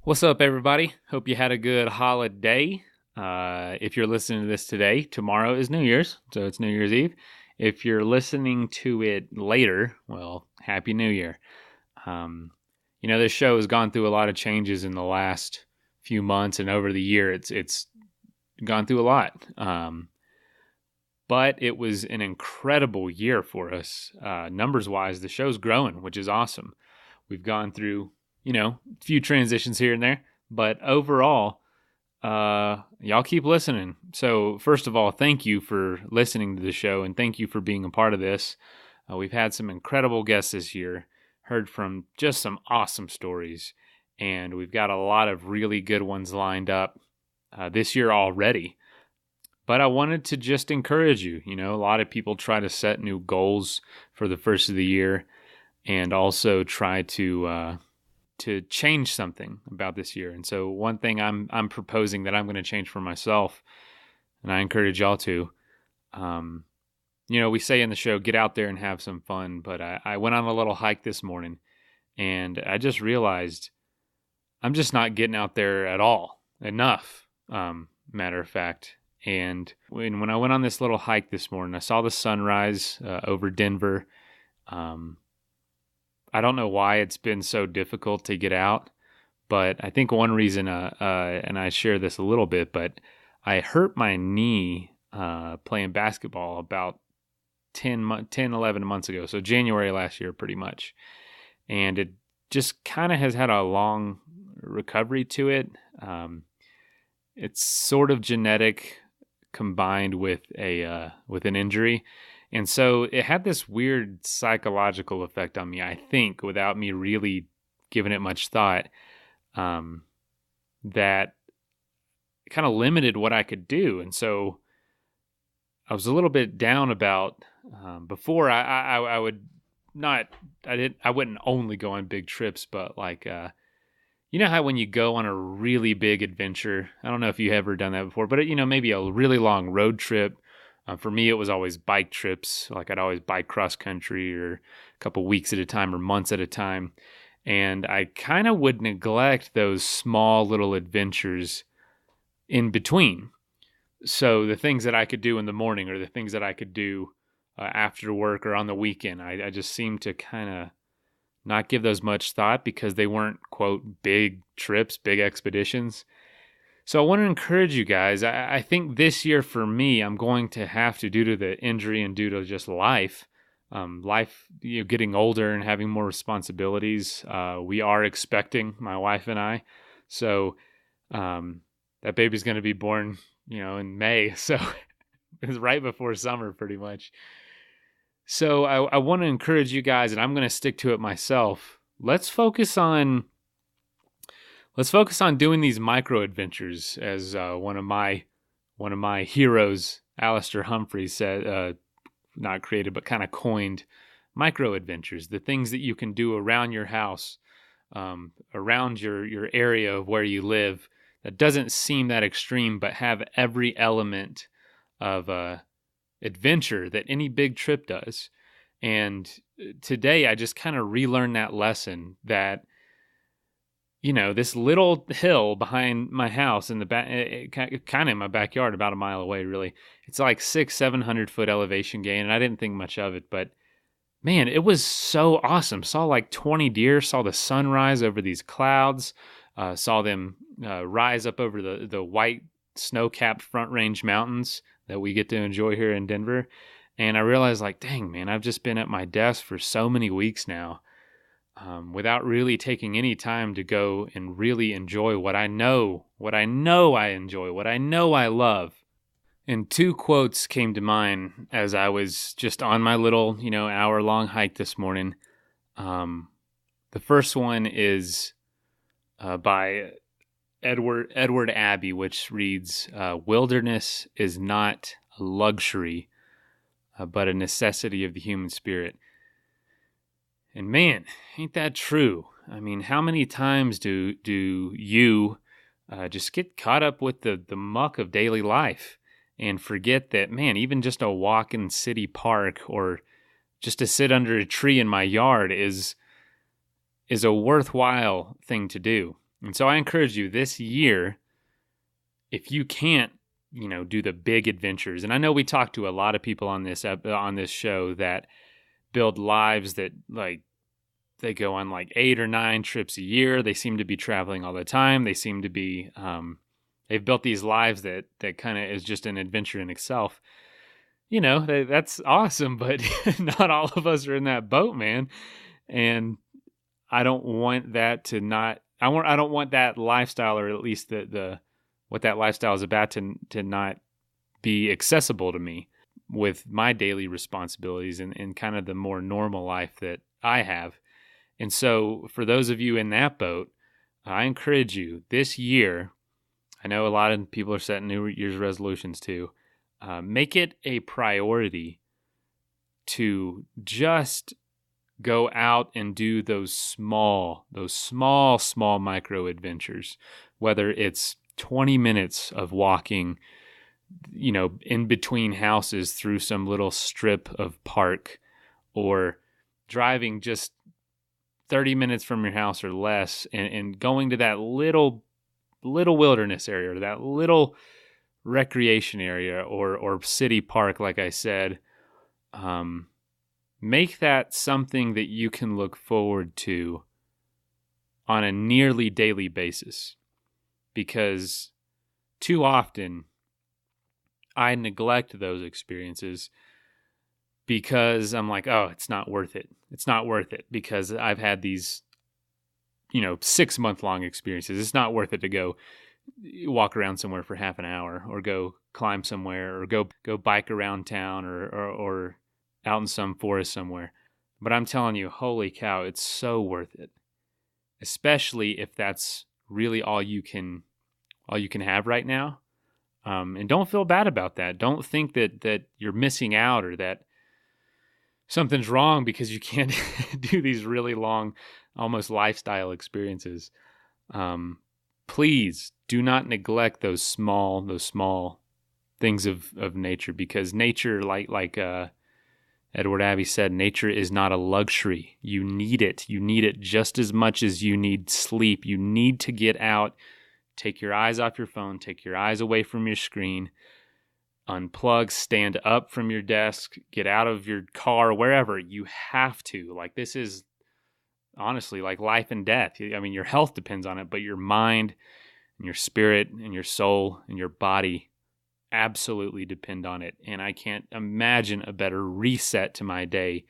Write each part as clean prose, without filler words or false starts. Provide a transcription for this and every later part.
What's up, everybody? Hope you had a good holiday. If you're listening to this today, tomorrow is New Year's, so it's New Year's Eve. If you're listening to it later, well, Happy New Year. Um, this show has gone through a lot of changes in the last few months, and over the year, it's gone through a lot. But it was an incredible year for us, numbers wise. The show's growing, which is awesome. We've gone through a few transitions here and there, but overall, y'all keep listening. So first of all, thank you for listening to the show, and thank you for being a part of this. We've had some incredible guests this year, heard from just some awesome stories, and we've got a lot of really good ones lined up this year already. But I wanted to just encourage you. A lot of people try to set new goals for the first of the year, and also try to change something about this year. And so one thing I'm proposing that I'm going to change for myself, and I encourage y'all to, we say in the show, get out there and have some fun. But I went on a little hike this morning, and I just realized I'm just not getting out there at all enough, matter of fact. And when I went on this little hike this morning, I saw the sunrise over Denver. I don't know why it's been so difficult to get out, but I think one reason, and I share this a little bit, but I hurt my knee playing basketball about 11 months ago. So January last year, pretty much. And it just kind of has had a long recovery to it. It's sort of genetic combined with an injury. And so it had this weird psychological effect on me, I think, without me really giving it much thought, that kind of limited what I could do. And so I was a little bit down about, before I would not, I wouldn't only go on big trips, but like, you know how when you go on a really big adventure, I don't know if you've ever done that before, but maybe a really long road trip. For me, it was always bike trips. Like I'd always bike cross country or a couple weeks at a time or months at a time. And I kind of would neglect those small little adventures in between. So the things that I could do in the morning or the things that I could do after work or on the weekend, I just seemed to kind of not give those much thought because they weren't, quote, big trips, big expeditions. So I want to encourage you guys. I think this year for me, I'm going to have to, due to the injury and due to just life, getting older and having more responsibilities. We are expecting, my wife and I. So that baby's going to be born, in May. So it's right before summer, pretty much. So I want to encourage you guys, and I'm going to stick to it myself. Let's focus on doing these micro adventures, as one of my heroes, Alistair Humphreys, said, not created but kind of coined, micro adventures. The things that you can do around your house, around your area of where you live, that doesn't seem that extreme, but have every element of adventure that any big trip does. And today, I just kind of relearned that lesson that, this little hill behind my house in the back, kind of in my backyard, about a mile away, really. It's like 700 foot elevation gain, and I didn't think much of it, but man, it was so awesome. Saw like 20 deer, saw the sunrise over these clouds, saw them rise up over the white snow-capped Front Range mountains that we get to enjoy here in Denver. And I realized, like, dang, man, I've just been at my desk for so many weeks now, without really taking any time to go and really enjoy what I know I enjoy, what I know I love. And two quotes came to mind as I was just on my little, hour-long hike this morning. The first one is by Edward Abbey, which reads, "Wilderness is not a luxury, but a necessity of the human spirit." And man, ain't that true? I mean, how many times do you just get caught up with the muck of daily life and forget that, man, even just a walk in city park or just to sit under a tree in my yard is a worthwhile thing to do. And so I encourage you this year, if you can't, do the big adventures. And I know we talked to a lot of people on this show that build lives that they go on 8 or 9 trips a year. They seem to be traveling all the time. They seem to be they've built these lives that kind of is just an adventure in itself. That's awesome, but not all of us are in that boat, man. And I don't want that to not. I don't want that lifestyle, or at least the what that lifestyle is about, to not be accessible to me with my daily responsibilities and kind of the more normal life that I have. And so for those of you in that boat, I encourage you this year. I know a lot of people are setting New Year's resolutions too. Make it a priority to just go out and do those small micro adventures, whether it's 20 minutes of walking, in between houses through some little strip of park, or driving just 30 minutes from your house or less and going to that little wilderness area, or that little recreation area or city park, like I said. Make that something that you can look forward to on a nearly daily basis, because too often I neglect those experiences because I'm like, oh, it's not worth it. It's not worth it because I've had these, 6-month-long experiences. It's not worth it to go walk around somewhere for half an hour, or go climb somewhere, or go bike around town, or out in some forest somewhere. But I'm telling you, holy cow, it's so worth it. Especially if that's really all you can have right now. And don't feel bad about that. Don't think that you're missing out, or that something's wrong because you can't do these really long, almost lifestyle experiences. Please do not neglect those small things of nature, because nature, like Edward Abbey said, nature is not a luxury. You need it. You need it just as much as you need sleep. You need to get out, take your eyes off your phone, take your eyes away from your screen, unplug, stand up from your desk, get out of your car, wherever. You have to. This is honestly like life and death. I mean, your health depends on it, but your mind and your spirit and your soul and your body absolutely depend on it. And I can't imagine a better reset to my day.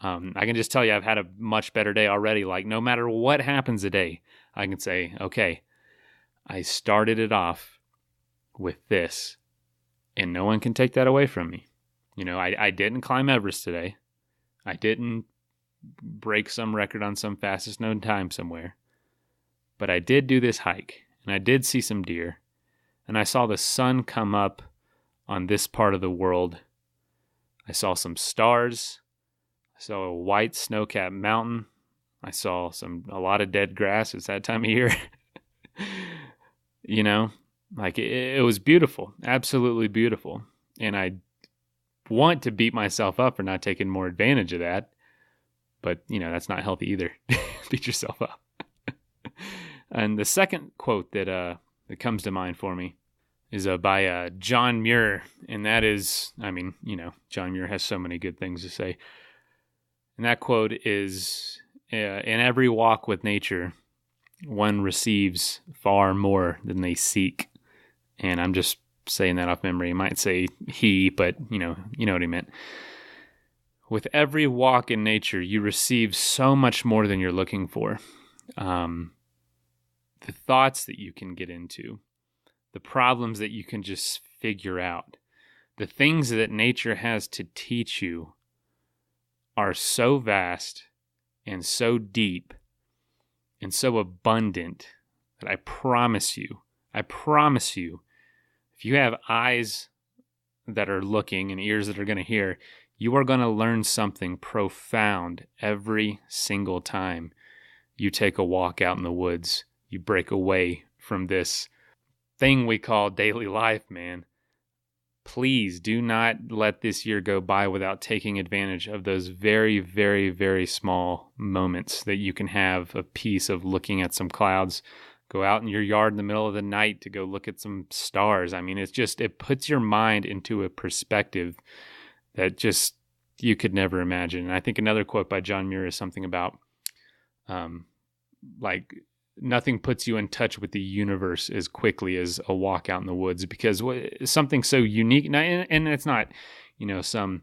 I can just tell you, I've had a much better day already. No matter what happens today, I can say, okay, I started it off with this, and no one can take that away from me. I didn't climb Everest today. I didn't break some record on some fastest known time somewhere, but I did do this hike, and I did see some deer, and I saw the sun come up on this part of the world. I saw some stars. I saw a white snow-capped mountain. I saw a lot of dead grass. It's that time of year. It was beautiful, absolutely beautiful. And I want to beat myself up for not taking more advantage of that. But, that's not healthy either. Beat yourself up. And the second quote that comes to mind for me is by John Muir. And that is, John Muir has so many good things to say. And that quote is, in every walk with nature, one receives far more than they seek. And I'm just saying that off memory. I might say he, but you know what he meant. With every walk in nature, you receive so much more than you're looking for. The thoughts that you can get into, the problems that you can just figure out, the things that nature has to teach you are so vast and so deep and so abundant that I promise you, if you have eyes that are looking and ears that are going to hear, you are going to learn something profound every single time you take a walk out in the woods. You break away from this thing we call daily life, man. Please do not let this year go by without taking advantage of those very, very, very small moments that you can have, a piece of looking at some clouds, Go out in your yard in the middle of the night to go look at some stars. I mean, it puts your mind into a perspective that just you could never imagine. And I think another quote by John Muir is something about like nothing puts you in touch with the universe as quickly as a walk out in the woods, because something so unique, and it's not, some,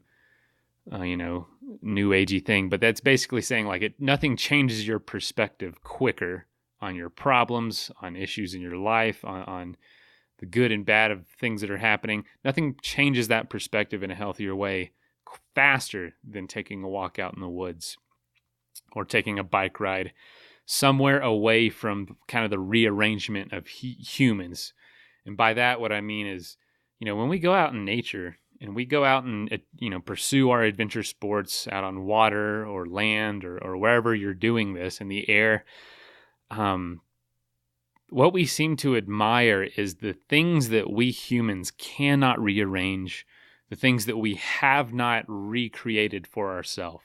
new agey thing, but that's basically saying like nothing changes your perspective quicker on your problems, on issues in your life, on the good and bad of things that are happening. Nothing changes that perspective in a healthier way faster than taking a walk out in the woods or taking a bike ride somewhere away from kind of the rearrangement of humans. And by that, what I mean is, when we go out in nature and we go out and, pursue our adventure sports out on water or land or wherever you're doing this in the air, what we seem to admire is the things that we humans cannot rearrange, the things that we have not recreated for ourselves.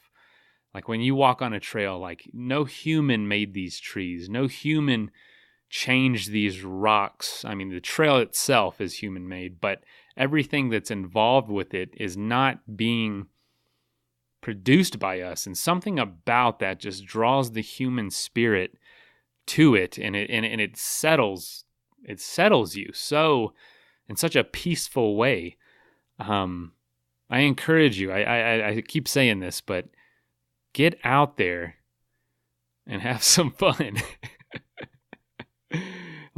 Like when you walk on a trail, like no human made these trees, no human changed these rocks. I mean, the trail itself is human made, but everything that's involved with it is not being produced by us. And something about that just draws the human spirit to it, and it settles you so in such a peaceful way. I encourage you. I keep saying this, but get out there and have some fun.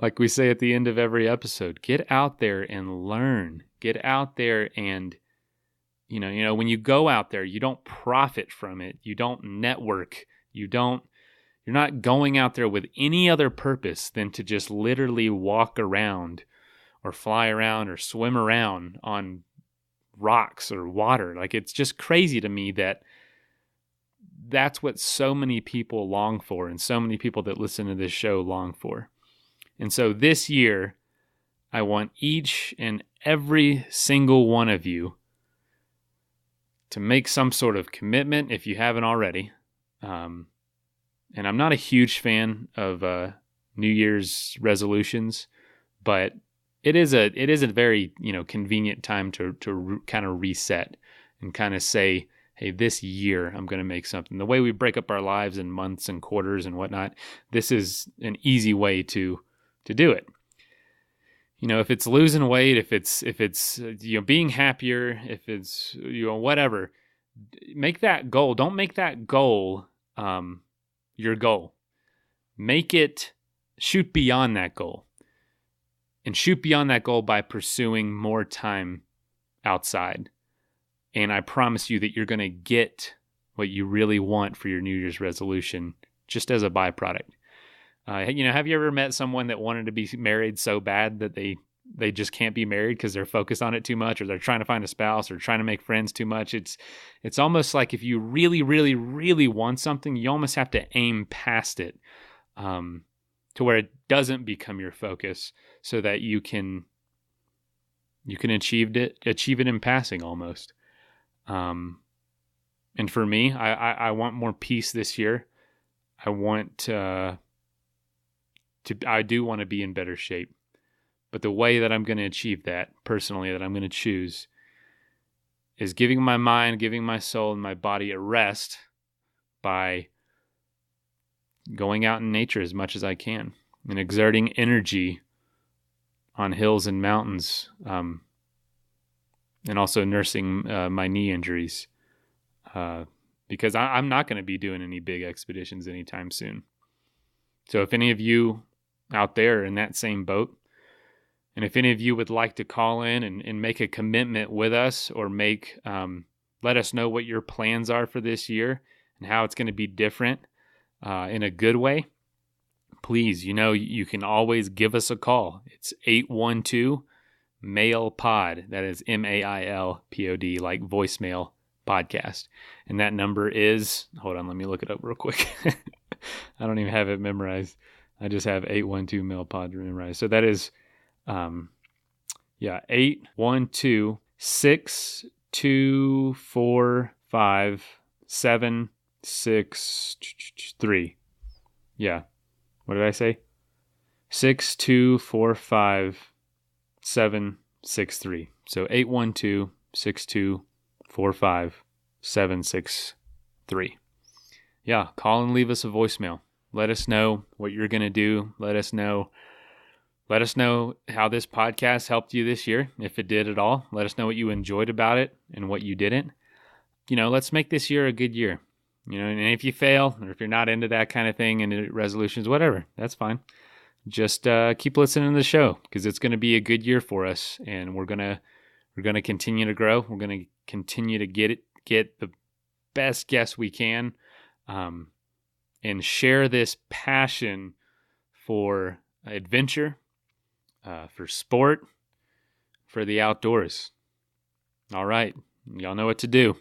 Like we say at the end of every episode, get out there and learn. Get out there and, when you go out there, you don't profit from it. You don't network. You're not going out there with any other purpose than to just literally walk around or fly around or swim around on rocks or water. Like, it's just crazy to me that that's what so many people long for, and so many people that listen to this show long for. And so this year, I want each and every single one of you to make some sort of commitment if you haven't already. And I'm not a huge fan of New Year's resolutions, but it is a very convenient time to kind of reset and kind of say, hey, this year I'm going to make something. The way we break up our lives in months and quarters and whatnot, this is an easy way to do it. If it's losing weight, if it's being happier, if it's whatever, make that goal. Don't make that goal your goal. Shoot beyond that goal. And shoot beyond that goal by pursuing more time outside. And I promise you that you're going to get what you really want for your New Year's resolution just as a byproduct. Have you ever met someone that wanted to be married so bad that they just can't be married because they're focused on it too much, or they're trying to find a spouse or trying to make friends too much? It's almost like if you really, really, really want something, you almost have to aim past it to where it doesn't become your focus, so that you can achieve it in passing almost. And for me, I want more peace this year. I do want to be in better shape. But the way that I'm going to achieve that personally, that I'm going to choose, is giving my mind, giving my soul and my body a rest by going out in nature as much as I can and exerting energy on hills and mountains, and also nursing my knee injuries, because I'm not going to be doing any big expeditions anytime soon. So if any of you out there are in that same boat, and if any of you would like to call in and make a commitment with us, or let us know what your plans are for this year and how it's going to be different in a good way, please, you can always give us a call. It's 812-MAIL-POD. That is MAILPOD, like voicemail podcast. And that number is, hold on, let me look it up real quick. I don't even have it memorized. I just have 812-MAIL-POD memorized. So that is 812-624-5763. Yeah. What did I say? 812-624-5763. So 812-624-5763. Yeah, call and leave us a voicemail. Let us know what you're going to do. Let us know how this podcast helped you this year, if it did at all. Let us know what you enjoyed about it and what you didn't. Let's make this year a good year. And if you fail, or if you're not into that kind of thing and resolutions, whatever, that's fine. Just keep listening to the show, because it's going to be a good year for us, and we're gonna continue to grow. We're gonna continue to get the best guests we can, and share this passion for adventure, for sport, for the outdoors. All right, y'all know what to do.